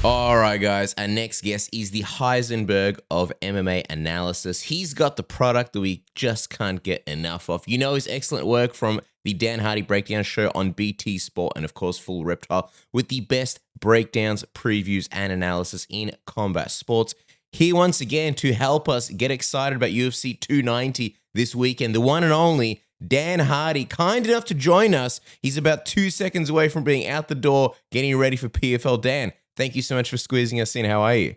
All right, guys. Our next guest is the Heisenberg of MMA analysis. He's got the product that we just can't get enough of. You know his excellent work from the Dan Hardy Breakdown Show on BT Sport and, of course, Full Reptile with the best breakdowns, previews, and analysis in combat sports. Here once again to help us get excited about UFC 290 this weekend, the one and only Dan Hardy, kind enough to join us. He's about 2 seconds away from being out the door, getting ready for PFL. Dan, thank you so much for squeezing us in. How are you?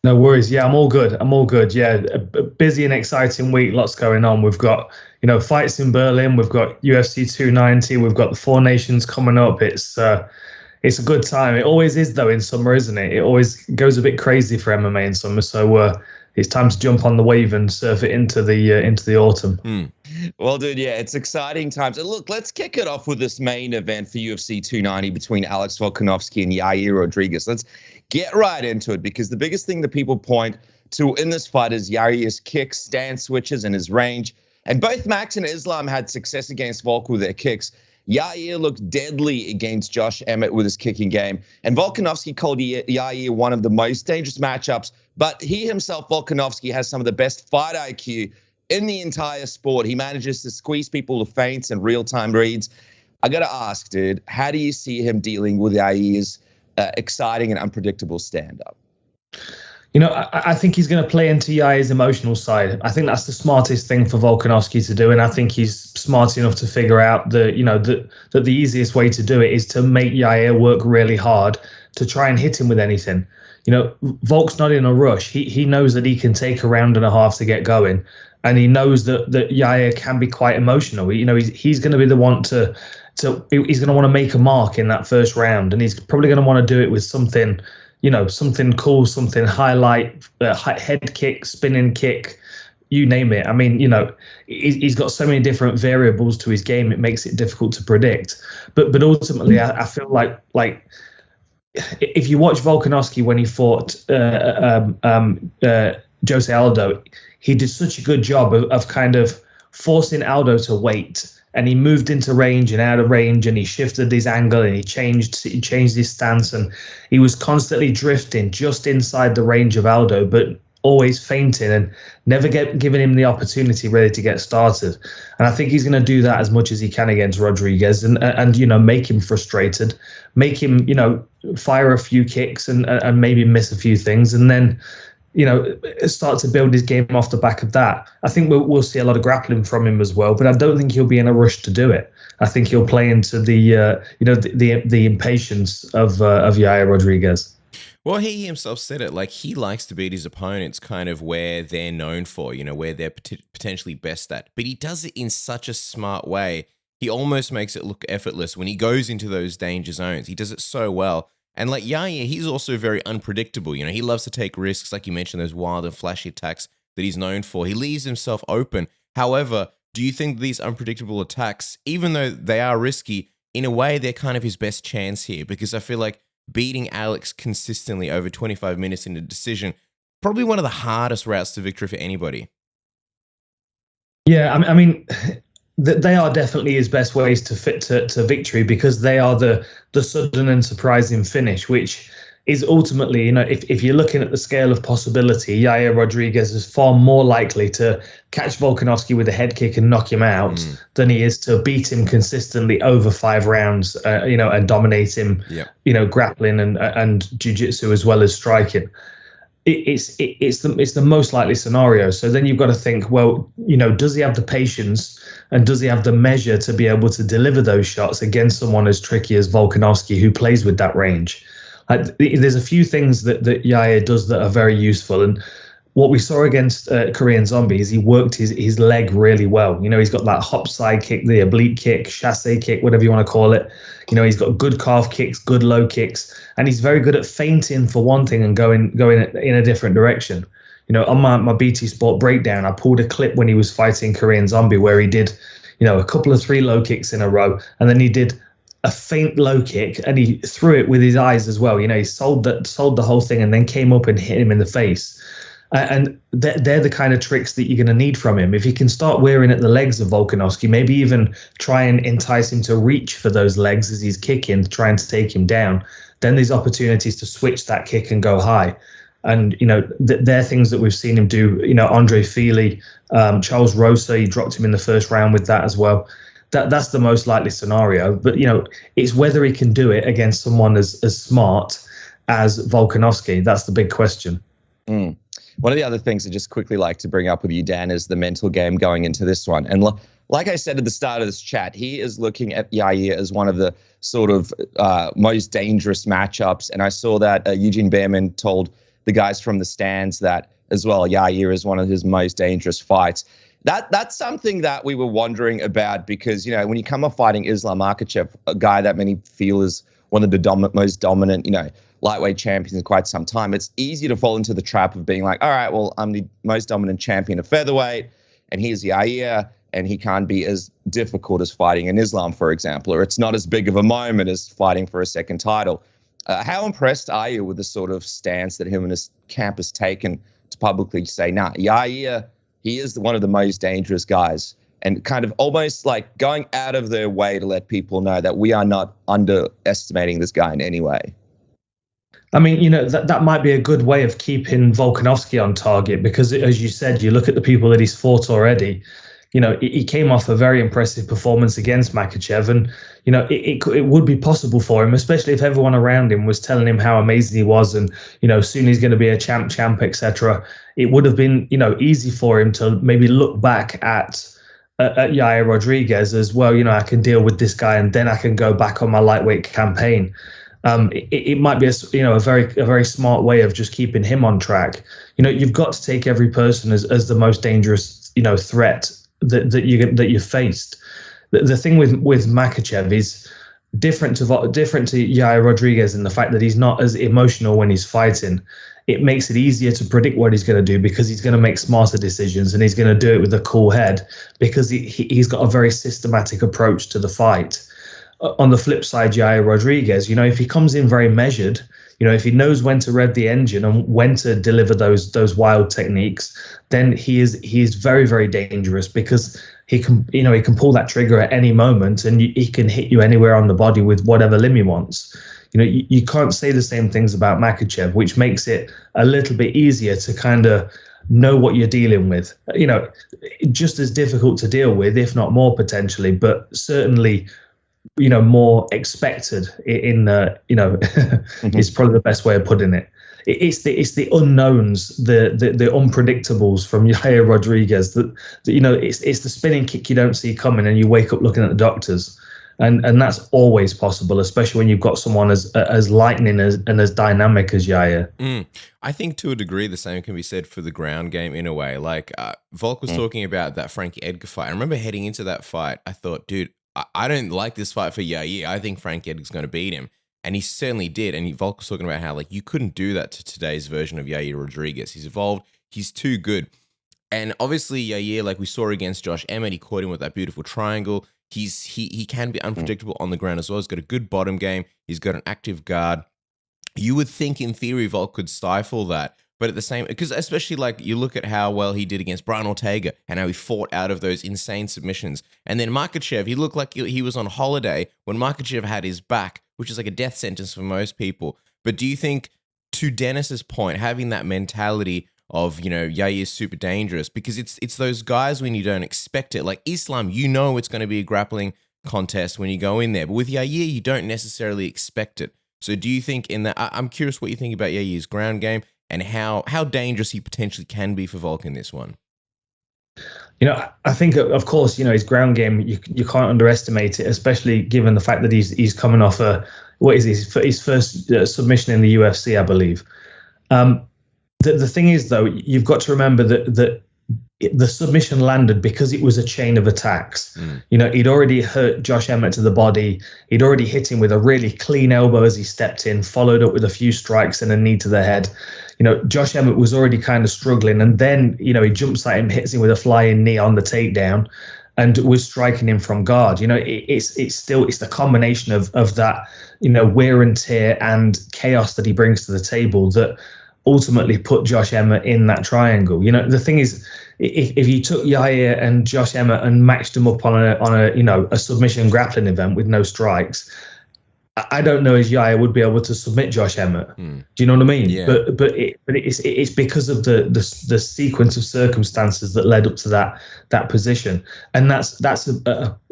No worries. Yeah, I'm all good. Yeah, a busy and exciting week. Lots going on. We've got, fights in Berlin. We've got UFC 290. We've got the Four Nations coming up. It's a good time. It always is, though, in summer, isn't it? It always goes a bit crazy for MMA in summer. So it's time to jump on the wave and surf it into the autumn. Well, dude, yeah, it's exciting times. And look, let's kick it off with this main event for UFC 290 between Alex Volkanovski and Yair Rodriguez. Let's get right into it, because the biggest thing that people point to in this fight is Yair's kicks, stance switches, and his range. And both Max and Islam had success against Volk with their kicks. Yair looked deadly against Josh Emmett with his kicking game. And Volkanovski called Yair one of the most dangerous matchups. But he himself, Volkanovski, has some of the best fight IQ in the entire sport. He manages to squeeze people to feints and real-time reads. I got to ask, dude, how do you see him dealing with Yair's exciting and unpredictable stand-up? I think he's going to play into Yair's emotional side. I think that's the smartest thing for Volkanovski to do, and I think he's smart enough to figure out that the easiest way to do it is to make Yair work really hard to try and hit him with anything. Volk's not in a rush. He knows that he can take a round and a half to get going, and he knows that Yair can be quite emotional. He's going to be the one to he's going to want to make a mark in that first round, and he's probably going to want to do it with something. Something cool, something highlight, head kick, spinning kick, you name it. I mean, he's got so many different variables to his game. It makes it difficult to predict. But ultimately, I feel like if you watch Volkanovski when he fought Jose Aldo, he did such a good job of kind of forcing Aldo to wait. And he moved into range and out of range, and he shifted his angle, and he changed his stance, and he was constantly drifting just inside the range of Aldo, but always feinting and never giving him the opportunity really to get started. And I think he's going to do that as much as he can against Rodriguez, and make him frustrated, make him fire a few kicks and maybe miss a few things, and then start to build his game off the back of that. I think we'll see a lot of grappling from him as well, but I don't think he'll be in a rush to do it. I think he'll play into the impatience of Yair Rodriguez. Well, he himself said it, like he likes to beat his opponents kind of where they're known for, where they're potentially best at. But he does it in such a smart way. He almost makes it look effortless when he goes into those danger zones. He does it so well. And like Yair, he's also very unpredictable. He loves to take risks, like you mentioned, those wild and flashy attacks that he's known for. He leaves himself open. However, do you think these unpredictable attacks, even though they are risky, in a way they're kind of his best chance here? Because I feel like beating Alex consistently over 25 minutes in a decision, probably one of the hardest routes to victory for anybody. Yeah, I mean they are definitely his best ways to fit to victory, because they are the sudden and surprising finish, which is ultimately, if you're looking at the scale of possibility, Yair Rodriguez is far more likely to catch Volkanovski with a head kick and knock him out than he is to beat him consistently over 5 rounds, and dominate him, grappling and jiu-jitsu as well as striking. It's the most likely scenario. So then you've got to think, well, does he have the patience and does he have the measure to be able to deliver those shots against someone as tricky as Volkanovski, who plays with that range? There's a few things that Yair does that are very useful. And what we saw against Korean Zombie is he worked his leg really well. He's got that hop side kick, the oblique kick, chasse kick, whatever you want to call it. He's got good calf kicks, good low kicks, and he's very good at feinting for one thing and going in a different direction. On my BT Sport breakdown, I pulled a clip when he was fighting Korean Zombie where he did, a couple of 3 low kicks in a row, and then he did a feint low kick and he threw it with his eyes as well. He sold the whole thing and then came up and hit him in the face. And they're the kind of tricks that you're going to need from him. If he can start wearing at the legs of Volkanovski, maybe even try and entice him to reach for those legs as he's kicking, trying to take him down, then there's opportunities to switch that kick and go high. And, they're things that we've seen him do. Andre Feely, Charles Rosa, he dropped him in the first round with that as well. That's the most likely scenario. But, it's whether he can do it against someone as smart as Volkanovski. That's the big question. One of the other things I just quickly like to bring up with you, Dan, is the mental game going into this one. And like I said at the start of this chat, he is looking at Yair as one of the sort of most dangerous matchups. And I saw that Eugene Behrman told the guys from the stands that as well, Yair is one of his most dangerous fights. That's something that we were wondering about because, when you come off fighting Islam Makhachev, a guy that many feel is one of the most dominant, lightweight champions in quite some time, it's easy to fall into the trap of being like, all right, well, I'm the most dominant champion of featherweight, and here's Yair, and he can't be as difficult as fighting in Islam, for example, or it's not as big of a moment as fighting for a second title. How impressed are you with the sort of stance that him and his camp has taken to publicly say, nah, Yair, he is one of the most dangerous guys, and kind of almost like going out of their way to let people know that we are not underestimating this guy in any way? I mean, that might be a good way of keeping Volkanovski on target because, as you said, you look at the people that he's fought already. He came off a very impressive performance against Makhachev, and it would be possible for him, especially if everyone around him was telling him how amazing he was, and soon he's going to be a champ, etc. It would have been easy for him to maybe look back at Yair Rodriguez as well. I can deal with this guy, and then I can go back on my lightweight campaign. It might be a very smart way of just keeping him on track. You've got to take every person as the most dangerous threat that you've faced. The thing with Makhachev is different to Yair Rodriguez in the fact that he's not as emotional when he's fighting. It makes it easier to predict what he's going to do because he's going to make smarter decisions and he's going to do it with a cool head because he's got a very systematic approach to the fight. On the flip side, Yair Rodriguez, if he comes in very measured, if he knows when to rev the engine and when to deliver those wild techniques, then he is very, very dangerous because he can pull that trigger at any moment and he can hit you anywhere on the body with whatever limb he wants. You can't say the same things about Makhachev, which makes it a little bit easier to kind of know what you're dealing with. Just as difficult to deal with, if not more potentially, but certainly more expected in is probably the best way of putting it. It's the unknowns, the unpredictables from Yair Rodriguez that it's the spinning kick you don't see coming and you wake up looking at the doctors, and that's always possible, especially when you've got someone as lightning and as dynamic as Yair. I think to a degree the same can be said for the ground game in a way. Like Volk was talking about that Frankie Edgar fight. I remember heading into that fight, I thought, dude, I don't like this fight for Yair. I think Frank Edgar's going to beat him. And he certainly did. And Volk was talking about how you couldn't do that to today's version of Yair Rodriguez. He's evolved. He's too good. And obviously Yair, we saw against Josh Emmett, he caught him with that beautiful triangle. He can be unpredictable on the ground as well. He's got a good bottom game. He's got an active guard. You would think in theory Volk could stifle that. But at the same, because especially you look at how well he did against Brian Ortega and how he fought out of those insane submissions. And then Makhachev, he looked like he was on holiday when Makhachev had his back, which is like a death sentence for most people. But do you think, to Dennis's point, having that mentality of, Yair is super dangerous because it's those guys when you don't expect it. Like Islam, it's going to be a grappling contest when you go in there. But with Yair, you don't necessarily expect it. So do you think in that, I'm curious what you think about Yair's ground game and how dangerous he potentially can be for Volk in this one. I think, of course, his ground game, you can't underestimate it, especially given the fact that he's coming off his first submission in the UFC, I believe. The thing is, though, you've got to remember that the submission landed because it was a chain of attacks. He'd already hurt Josh Emmett to the body. He'd already hit him with a really clean elbow as he stepped in, followed up with a few strikes and a knee to the head. Josh Emmett was already kind of struggling, and then, he jumps at him, hits him with a flying knee on the takedown, and was striking him from guard. It's the combination of that, wear and tear and chaos that he brings to the table that ultimately put Josh Emmett in that triangle. The thing is, if you took Yair and Josh Emmett and matched them up on a submission grappling event with no strikes, I don't know if Yair would be able to submit Josh Emmett. Do you know what I mean? Yeah. But it's because of the sequence of circumstances that led up to that position, and that's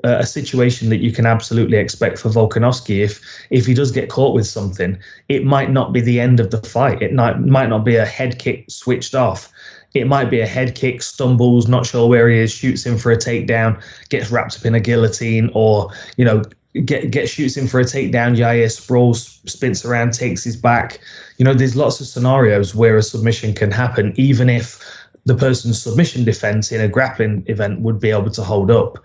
a situation that you can absolutely expect for Volkanovski. If he does get caught with something, it might not be the end of the fight. It might not be a head kick switched off. It might be a head kick, stumbles, not sure where he is, shoots in for a takedown, gets wrapped up in a guillotine, or shoots in for a takedown. Yair sprawls, spins around, takes his back. There's lots of scenarios where a submission can happen, even if the person's submission defense in a grappling event would be able to hold up.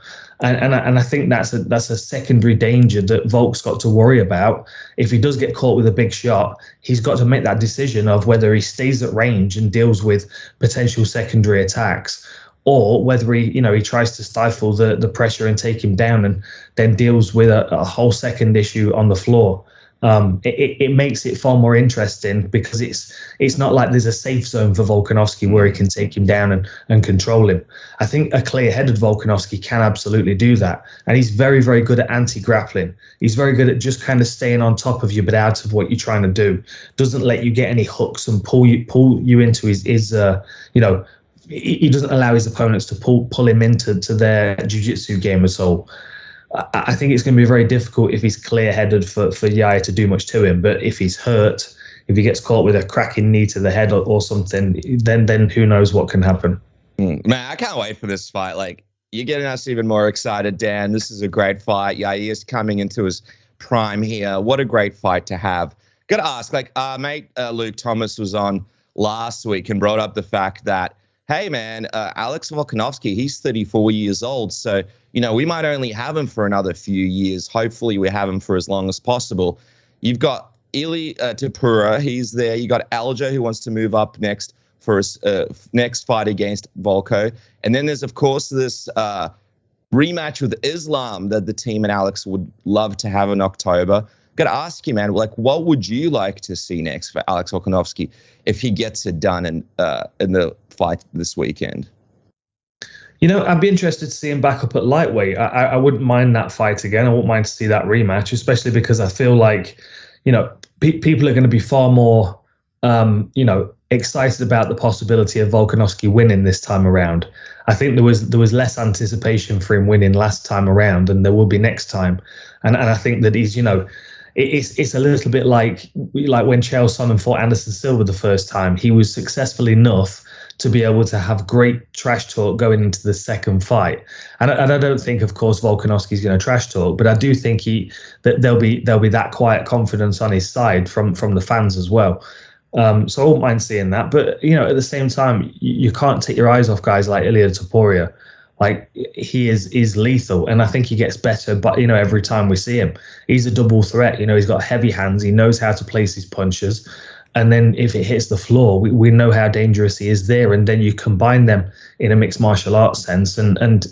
And I think that's a secondary danger that Volk's got to worry about. If he does get caught with a big shot, he's got to make that decision of whether he stays at range and deals with potential secondary attacks, or whether he tries to stifle the pressure and take him down and then deals with a whole second issue on the floor. It makes it far more interesting because it's not like there's a safe zone for Volkanovski where he can take him down and control him. I think a clear-headed Volkanovski can absolutely do that. And he's very, very good at anti-grappling. He's very good at just kind of staying on top of you but out of what you're trying to do. Doesn't let you get any hooks and pull you into his he doesn't allow his opponents to pull him into their jiu-jitsu game at all. I think it's going to be very difficult if he's clear-headed for Yair to do much to him. But if he's hurt, if he gets caught with a cracking knee to the head or something, then who knows what can happen. Man, I can't wait for this fight. Like, you're getting us even more excited, Dan. This is a great fight. Yair's coming into his prime here. What a great fight to have. Got to ask, mate, Luke Thomas was on last week and brought up the fact that, hey, man, Alex Volkanovski, he's 34 years old. So, we might only have him for another few years. Hopefully we have him for as long as possible. You've got Ili Tapura. He's there. You got Aljo, who wants to move up next for his next fight against Volko. And then there's, of course, this rematch with Islam that the team and Alex would love to have in October. Got to ask you, man, what would you like to see next for Alex Volkanovski if he gets it done in the fight this weekend? I'd be interested to see him back up at lightweight. I wouldn't mind that fight again. I wouldn't mind to see that rematch, especially because I feel like, people are going to be far more, excited about the possibility of Volkanovski winning this time around. I think there was less anticipation for him winning last time around than there will be next time. And I think that he's, it's a little bit like when Chael Sonnen fought Anderson Silva the first time. He was successful enough to be able to have great trash talk going into the second fight. And I don't think, of course, Volkanovski's going to trash talk, but I do think that there'll be that quiet confidence on his side from the fans as well. So I won't mind seeing that. But, at the same time, you can't take your eyes off guys like Ilia Topuria. Like, he is lethal, and I think he gets better, but every time we see him, he's a double threat. He's got heavy hands. He knows how to place his punches. And then if it hits the floor, we know how dangerous he is there. And then you combine them in a mixed martial arts sense, and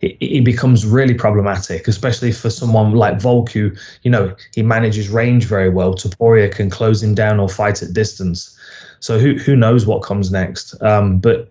it becomes really problematic, especially for someone like Volk, who, he manages range very well. Topuria can close him down or fight at distance. So who knows what comes next? But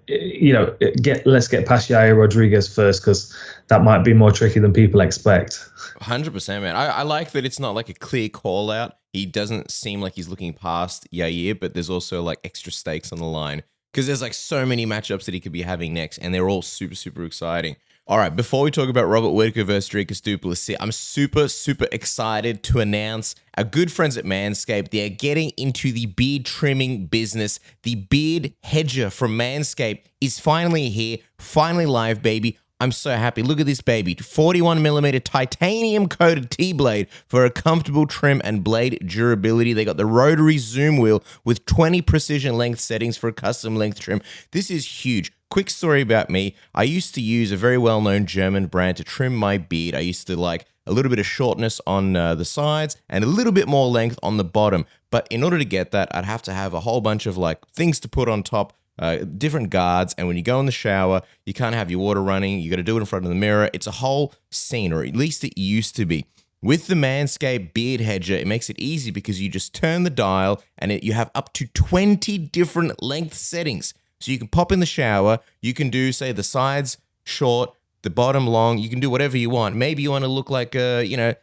let's get past Yair Rodriguez first, because that might be more tricky than people expect. 100%, man. I like that it's not like a clear call out. He doesn't seem like he's looking past Yair, but there's also like extra stakes on the line because there's like so many matchups that he could be having next, and they're all super, super exciting. All right, before we talk about Robert Whittaker versus Dricus Du Plessis, I'm super, super excited to announce our good friends at Manscaped. They're getting into the beard trimming business. The beard hedger from Manscaped is finally here, finally live, baby. I'm so happy. Look at this, baby. 41mm titanium coated T-blade for a comfortable trim and blade durability. They got the rotary zoom wheel with 20 precision length settings for a custom length trim. This is huge. Quick story about me. I used to use a very well-known German brand to trim my beard. I used to like a little bit of shortness on the sides and a little bit more length on the bottom. But in order to get that, I'd have to have a whole bunch of like things to put on top, different guards. And when you go in the shower, you can't have your water running. You got to do it in front of the mirror. It's a whole scene, or at least it used to be. With the Manscaped Beard Hedger, it makes it easy because you just turn the dial and you have up to 20 different length settings. So you can pop in the shower, you can do, say, the sides short, the bottom long, you can do whatever you want. Maybe you want to look like, the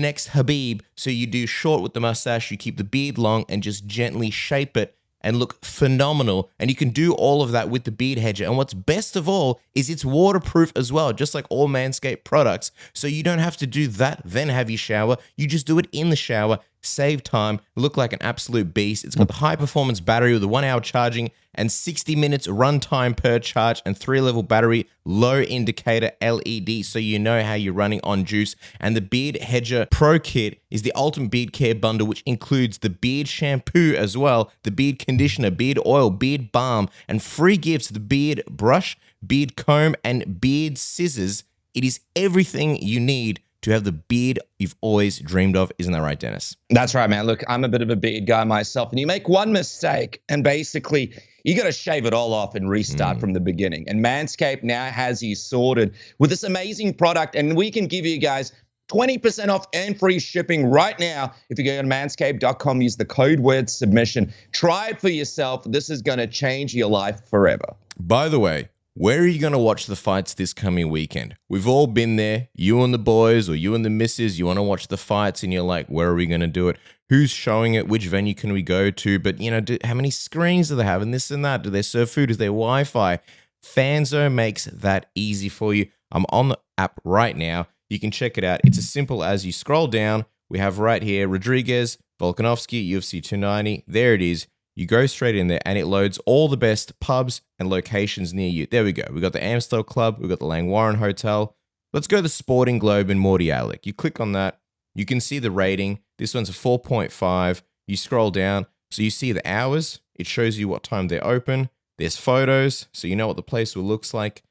next Habib, so you do short with the mustache, you keep the beard long and just gently shape it and look phenomenal. And you can do all of that with the Beard Hedger. And what's best of all is it's waterproof as well, just like all Manscaped products. So you don't have to do that, then have your shower. You just do it in the shower, save time, look like an absolute beast. It's got the high-performance battery with a 1-hour charging and 60 minutes runtime per charge and 3-level battery, low indicator LED, so you know how you're running on juice. And the Beard Hedger Pro Kit is the ultimate beard care bundle, which includes the beard shampoo as well, the beard conditioner, beard oil, beard balm, and free gifts, the beard brush, beard comb, and beard scissors. It is everything you need to have the beard you've always dreamed of. Isn't that right, Dennis? That's right, man. Look, I'm a bit of a beard guy myself, and you make one mistake, and basically you got to shave it all off and restart from the beginning. And Manscaped now has you sorted with this amazing product, and we can give you guys 20% off and free shipping right now. If you go to manscaped.com, use the code word submission. Try it for yourself. This is going to change your life forever. By the way, where are you going to watch the fights this coming weekend? We've all been there. You and the boys or you and the missus, you want to watch the fights and you're like, where are we going to do it? Who's showing it? Which venue can we go to? But, how many screens do they have and this and that? Do they serve food? Is there Wi-Fi? Fanzo makes that easy for you. I'm on the app right now. You can check it out. It's as simple as you scroll down. We have right here, Rodriguez, Volkanovski, UFC 290. There it is. You go straight in there and it loads all the best pubs and locations near you. There we go. We got the Amstel Club. We got the Langwarren Hotel. Let's go to the Sporting Globe in Mordialloc. You click on that. You can see the rating. This one's a 4.5. You scroll down. So you see the hours. It shows you what time they're open. There's photos. So you know what the place will looks like.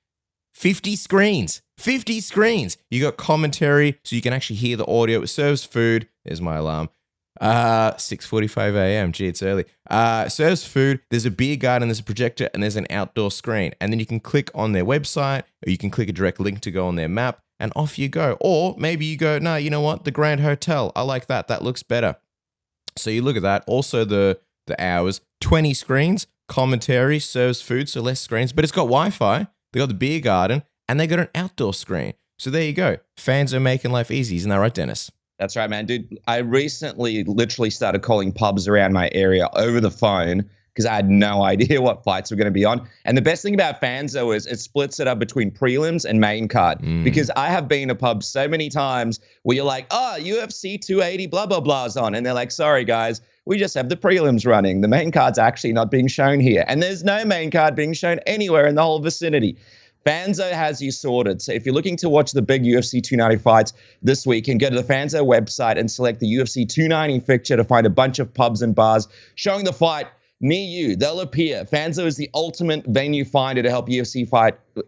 50 screens. 50 screens. You got commentary. So you can actually hear the audio. It serves food. There's my alarm. 6:45 a.m. Gee, it's early. Serves food. There's a beer garden, there's a projector, and there's an outdoor screen. And then you can click on their website, or you can click a direct link to go on their map, and off you go. Or maybe you go, no, you know what? The Grand Hotel. I like that. That looks better. So you look at that. Also the hours. 20 screens. Commentary. Serves food, so less screens. But it's got Wi-Fi. They got the beer garden, and they got an outdoor screen. So there you go. Fans are making life easy. Isn't that right, Dennis? That's right, man. Dude, I recently literally started calling pubs around my area over the phone because I had no idea what fights were going to be on. And the best thing about Fanzo is it splits it up between prelims and main card. Because I have been to pubs so many times where you're like, oh, UFC 280, blah, blah, blah's on. And they're like, sorry, guys, we just have the prelims running. The main card's actually not being shown here. And there's no main card being shown anywhere in the whole vicinity. Fanzo has you sorted. So if you're looking to watch the big UFC 290 fights this weekend, go to the Fanzo website and select the UFC 290 fixture to find a bunch of pubs and bars showing the fight near you. They'll appear. Fanzo is the ultimate venue finder to help UFC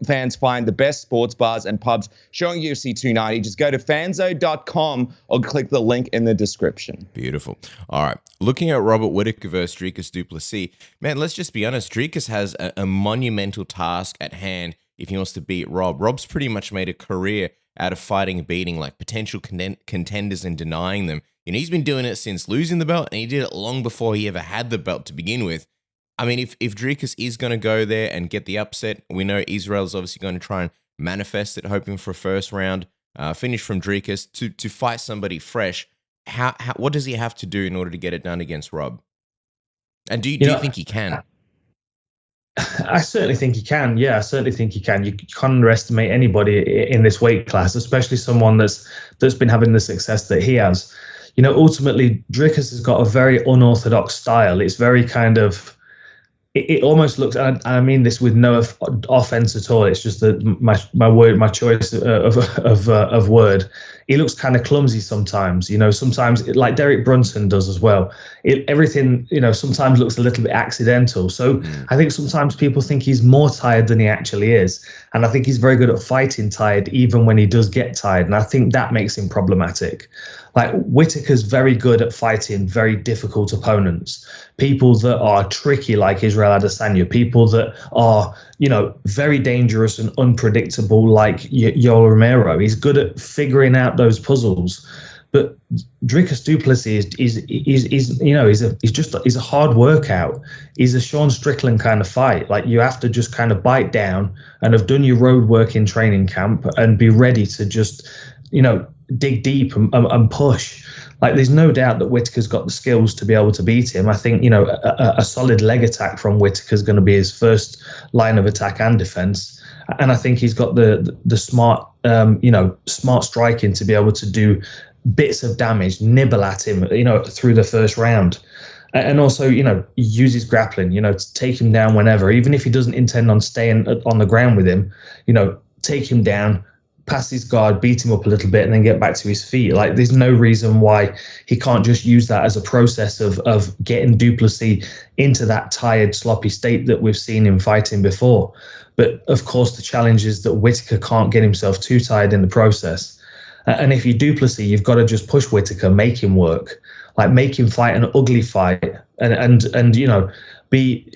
fans find the best sports bars and pubs showing UFC 290. Just go to fanzo.com or click the link in the description. Beautiful. All right. Looking at Robert Whittaker versus Dricus Du Plessis, man, let's just be honest. Dricus has a monumental task at hand if he wants to beat Rob. Rob's pretty much made a career out of fighting and beating like potential contenders and denying them. He's been doing it since losing the belt, and he did it long before he ever had the belt to begin with. I mean, if Dricus is going to go there and get the upset, we know Israel is obviously going to try and manifest it, hoping for a first round finish from Dricus to fight somebody fresh. What does he have to do in order to get it done against Rob? And do you think he can? I certainly think he can. Yeah, I certainly think he can. You can't underestimate anybody in this weight class, especially someone that's been having the success that he has. Ultimately, Dricus has got a very unorthodox style. It's very kind of, it almost looks, and I mean this with no offense at all. It's just that my choice of word. He looks kind of clumsy sometimes. Sometimes like Derek Brunson does as well. Everything sometimes looks a little bit accidental. So I think sometimes people think he's more tired than he actually is, and I think he's very good at fighting tired, even when he does get tired. And I think that makes him problematic. Like Whittaker's very good at fighting very difficult opponents, people that are tricky like Israel Adesanya, people that are, very dangerous and unpredictable like Yoel Romero. He's good at figuring out those puzzles. But Dricus Du Plessis is a hard workout. He's a Sean Strickland kind of fight. Like, you have to just kind of bite down and have done your road work in training camp and be ready to just, dig deep and push. Like, there's no doubt that Whittaker's got the skills to be able to beat him. I think, a solid leg attack from Whittaker is going to be his first line of attack and defense. And I think he's got the smart, smart striking to be able to do bits of damage, nibble at him, through the first round. And also, use his grappling, to take him down whenever, even if he doesn't intend on staying on the ground with him, take him down, pass his guard, beat him up a little bit, and then get back to his feet. Like, there's no reason why he can't just use that as a process of getting Du Plessis into that tired, sloppy state that we've seen him fighting before. But of course, the challenge is that Whittaker can't get himself too tired in the process. And if you Du Plessis, you've got to just push Whittaker, make him work, like make him fight an ugly fight, and be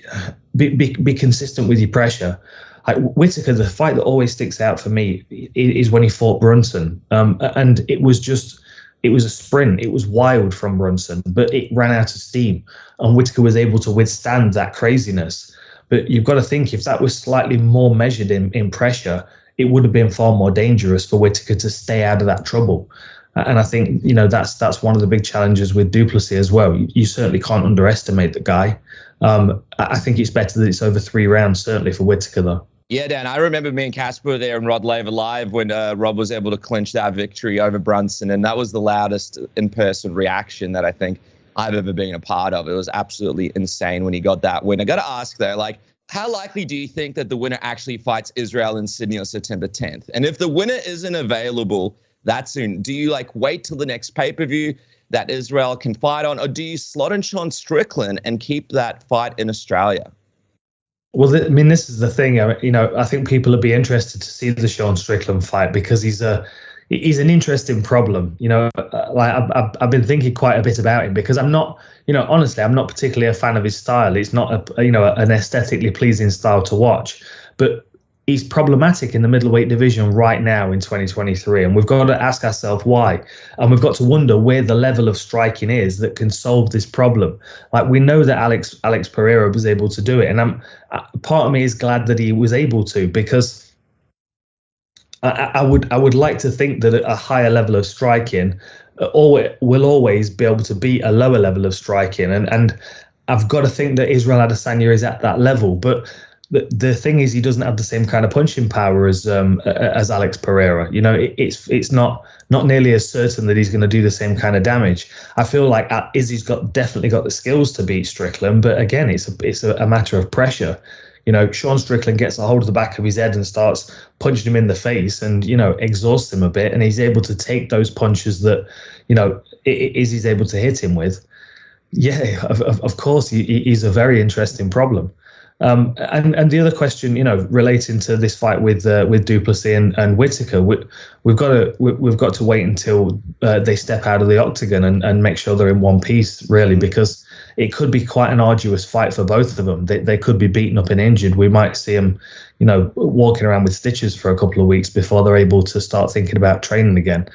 consistent with your pressure. Like, Whittaker, the fight that always sticks out for me is when he fought Brunson, and it was a sprint. It was wild from Brunson, but it ran out of steam, and Whittaker was able to withstand that craziness. But you've got to think, if that was slightly more measured in pressure, it would have been far more dangerous for Whittaker to stay out of that trouble. And I think, that's one of the big challenges with Du Plessis as well. You certainly can't underestimate the guy. I think it's better that it's over 3 rounds, certainly for Whittaker, though. Yeah, Dan, I remember me and Casper were there in Rod Laver Live when Rob was able to clinch that victory over Brunson, and that was the loudest in-person reaction that I think I've ever been a part of. It was absolutely insane when he got that win. I got to ask, though, like, how likely do you think that the winner actually fights Israel in Sydney on September 10th? And if the winner isn't available that soon, do you wait till the next pay-per-view that Israel can fight on, or do you slot in Sean Strickland and keep that fight in Australia? Well, this is the thing. I think people would be interested to see the Sean Strickland fight because he's an interesting problem. I've been thinking quite a bit about him because I'm not, honestly, I'm not particularly a fan of his style. It's not an aesthetically pleasing style to watch, but he's problematic in the middleweight division right now in 2023. And we've got to ask ourselves why. And we've got to wonder where the level of striking is that can solve this problem. Like, we know that Alex Pereira was able to do it. And part of me is glad that he was able to, because I would like to think that a higher level of striking will always be able to beat a lower level of striking. And I've got to think that Israel Adesanya is at that level. But the thing is, he doesn't have the same kind of punching power as Alex Pereira. It's not nearly as certain that he's going to do the same kind of damage. I feel like Izzy's definitely got the skills to beat Strickland, but again, it's a matter of pressure. Sean Strickland gets a hold of the back of his head and starts punching him in the face, and exhausts him a bit, and he's able to take those punches that Izzy's able to hit him with. Yeah, of course, he's a very interesting problem. And the other question, relating to this fight with Du Plessis and Whittaker, we've got to wait until they step out of the octagon and make sure they're in one piece, really, because it could be quite an arduous fight for both of them. They could be beaten up and injured. We might see them, walking around with stitches for a couple of weeks before they're able to start thinking about training again.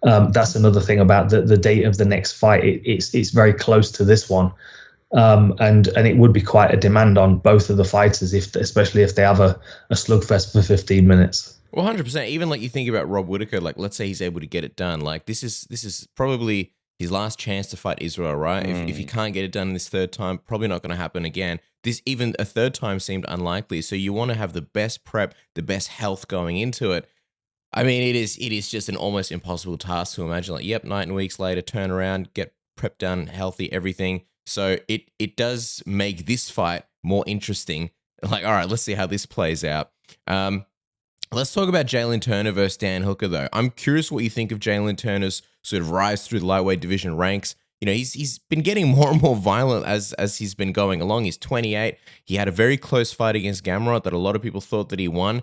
That's another thing about the date of the next fight. It's very close to this one. And it would be quite a demand on both of the fighters, especially if they have a slugfest for 15 minutes. Well, 100%. Even you think about Rob Whittaker, let's say he's able to get it done. This is probably his last chance to fight Israel, right? If he can't get it done this third time, probably not going to happen again. Even a third time seemed unlikely. So you want to have the best prep, the best health going into it. I mean, it is just an almost impossible task to imagine. 9 weeks later, turn around, get prep done, healthy, everything. So it does make this fight more interesting. All right, let's see how this plays out. Let's talk about Jalin Turner versus Dan Hooker, though. I'm curious what you think of Jalin Turner's sort of rise through the lightweight division ranks. He's been getting more and more violent as he's been going along. He's 28. He had a very close fight against Gamrot that a lot of people thought that he won.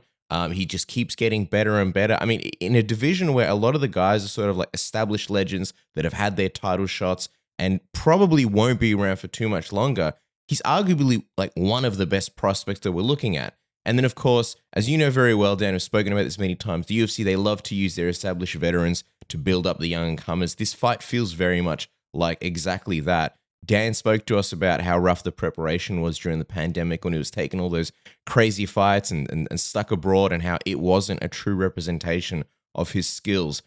He just keeps getting better and better. I mean, in a division where a lot of the guys are sort of established legends that have had their title shots and probably won't be around for too much longer, he's arguably one of the best prospects that we're looking at. And then, of course, as you know very well, Dan, I've spoken about this many times, the UFC, they love to use their established veterans to build up the young comers. This fight feels very much like exactly that. Dan spoke to us about how rough the preparation was during the pandemic when he was taking all those crazy fights and stuck abroad, and how it wasn't a true representation of his skills.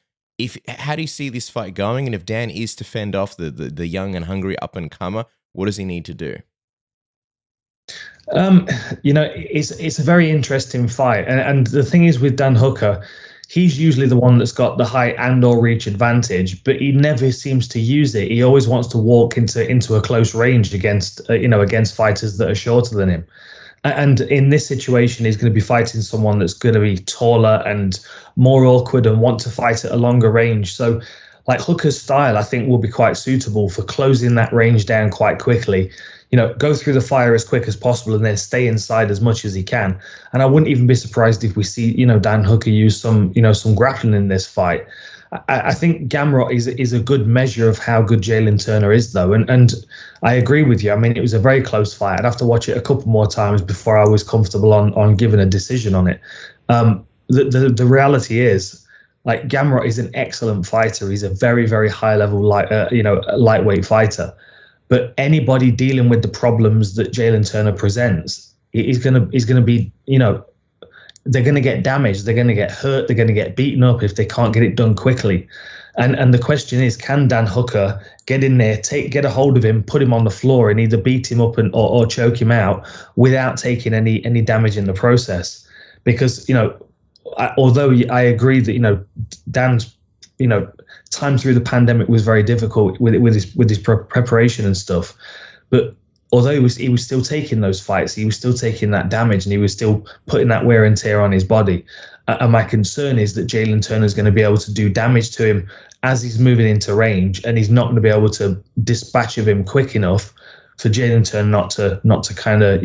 How do you see this fight going? And if Dan is to fend off the young and hungry up-and-comer, what does he need to do? It's a very interesting fight. And the thing is with Dan Hooker, he's usually the one that's got the height and or reach advantage, but he never seems to use it. He always wants to walk into a close range against fighters that are shorter than him. And in this situation, he's going to be fighting someone that's going to be taller and more awkward and want to fight at a longer range. So like Hooker's style, I think, will be quite suitable for closing that range down quite quickly. Go through the fire as quick as possible and then stay inside as much as he can. And I wouldn't even be surprised if we see, Dan Hooker use some grappling in this fight. I think Gamrot is a good measure of how good Jalin Turner is, though. And I agree with you. I mean, it was a very close fight. I'd have to watch it a couple more times before I was comfortable on giving a decision on it. The reality is, like, Gamrot is an excellent fighter. He's a very, very high level, lightweight fighter. But anybody dealing with the problems that Jalin Turner presents is going to be, they're going to get damaged, they're going to get hurt, they're going to get beaten up if they can't get it done quickly. And the question is, can Dan Hooker get in there, get a hold of him, put him on the floor, and either beat him up or choke him out without taking any damage in the process? Because although I agree that Dan's time through the pandemic was very difficult with his preparation and stuff, but although he was still taking those fights, he was still taking that damage, and he was still putting that wear and tear on his body. And my concern is that Jalin Turner is going to be able to do damage to him as he's moving into range, and he's not going to be able to dispatch of him quick enough for Jalin Turner not to kind of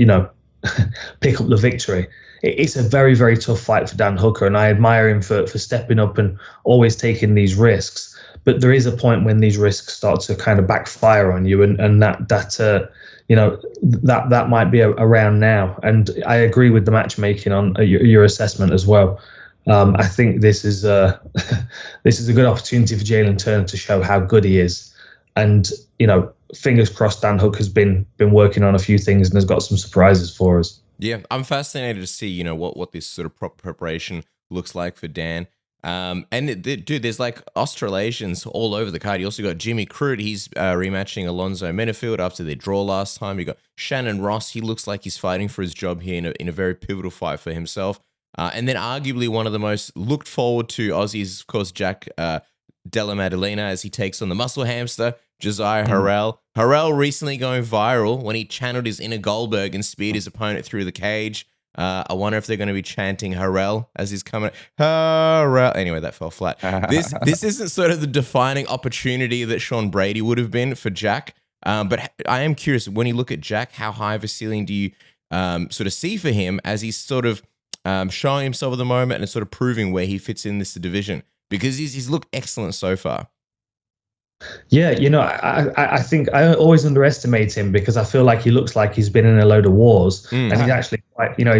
pick up the victory. It's a very, very tough fight for Dan Hooker, and I admire him for stepping up and always taking these risks. But there is a point when these risks start to kind of backfire on you, and that might be around now. And I agree with the matchmaking on your assessment as well. I think this is a good opportunity for Jalin Turner to show how good he is. And fingers crossed, Dan Hooker's been working on a few things and has got some surprises for us. Yeah, I'm fascinated to see, what this sort of preparation looks like for Dan. Dude, there's like Australasians all over the card. You also got Jimmy Crute. He's rematching Alonzo Menafield after their draw last time. You got Shannon Ross. He looks like he's fighting for his job here in a very pivotal fight for himself. And then arguably one of the most looked forward to Aussies, of course, Jack Della Maddalena, as he takes on the muscle hamster, Josiah Harrell. Harrell recently going viral when he channeled his inner Goldberg and speared his opponent through the cage. I wonder if they're going to be chanting Harrell as he's coming. Harrell. Anyway, that fell flat. This isn't sort of the defining opportunity that Sean Brady would have been for Jack. But I am curious, when you look at Jack, how high of a ceiling do you sort of see for him as he's sort of showing himself at the moment and sort of proving where he fits in this division? Because he's looked excellent so far. Yeah, I think I always underestimate him because I feel like he looks like he's been in a load of wars, and he's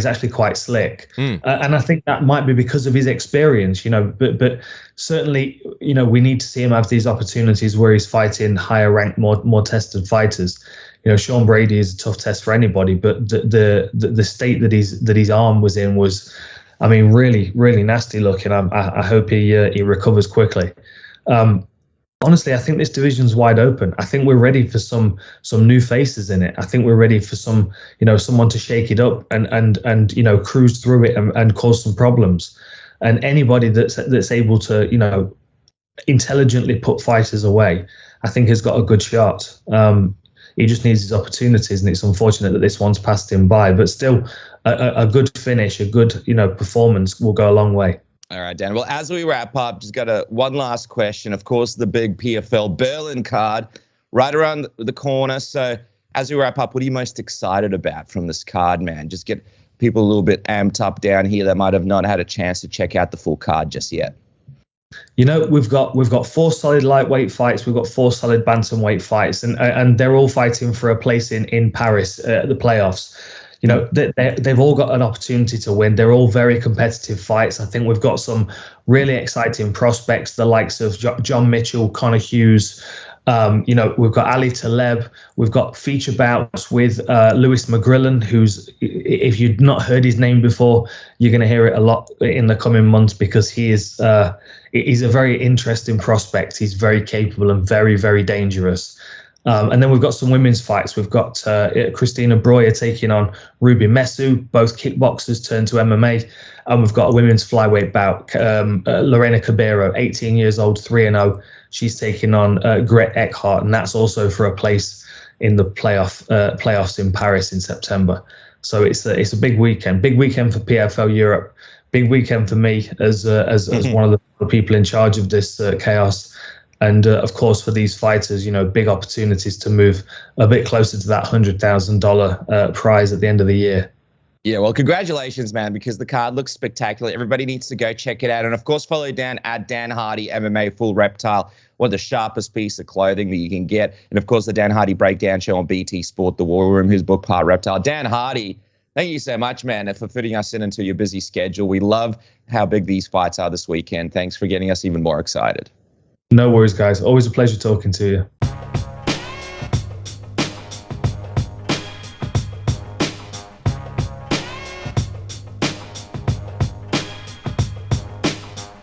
actually quite slick. And I think that might be because of his experience, but certainly, we need to see him have these opportunities where he's fighting higher ranked, more tested fighters. Sean Brady is a tough test for anybody, but the state that his arm was in was, I mean, really, really nasty looking. I hope he recovers quickly. Honestly, I think this division's wide open. I think we're ready for some new faces in it. I think we're ready for someone to shake it up and cruise through it and cause some problems. And anybody that's able to intelligently put fighters away, I think has got a good shot. He just needs his opportunities, and it's unfortunate that this one's passed him by. But still, a good finish, a good performance will go a long way. All right, Dan. Well, as we wrap up, just got one last question. Of course, the big PFL Berlin card right around the corner. So as we wrap up, what are you most excited about from this card, man? Just get people a little bit amped up down here that might have not had a chance to check out the full card just yet. We've got 4 solid lightweight fights. We've got 4 solid bantamweight fights, and they're all fighting for a place in Paris, the playoffs. they've all got an opportunity to win. They're all very competitive fights. I think we've got some really exciting prospects, the likes of John Mitchell, Connor Hughes. We've got Ali Taleb. We've got feature bouts with Lewis McGrillen, who's, if you'd not heard his name before, you're going to hear it a lot in the coming months, because he's a very interesting prospect. He's very capable and very, very dangerous. And then we've got some women's fights. We've got Christina Breuer taking on Ruby Messu, both kickboxers turned to MMA. And we've got a women's flyweight bout, Lorena Cabero, 18 years old, 3-0. She's taking on Gret Eckhart, and that's also for a place in the playoffs in Paris in September. So it's a big weekend for PFL Europe, big weekend for me as one of the people in charge of this chaos. And of course, for these fighters, big opportunities to move a bit closer to that $100,000 prize at the end of the year. Yeah, well, congratulations, man, because the card looks spectacular. Everybody needs to go check it out. And, of course, follow Dan at Dan Hardy MMA Full Reptile. One of the sharpest piece of clothing that you can get. And, of course, the Dan Hardy Breakdown Show on BT Sport, The War Room, his book, Part Reptile. Dan Hardy, thank you so much, man, for fitting us into your busy schedule. We love how big these fights are this weekend. Thanks for getting us even more excited. No worries, guys. Always a pleasure talking to you.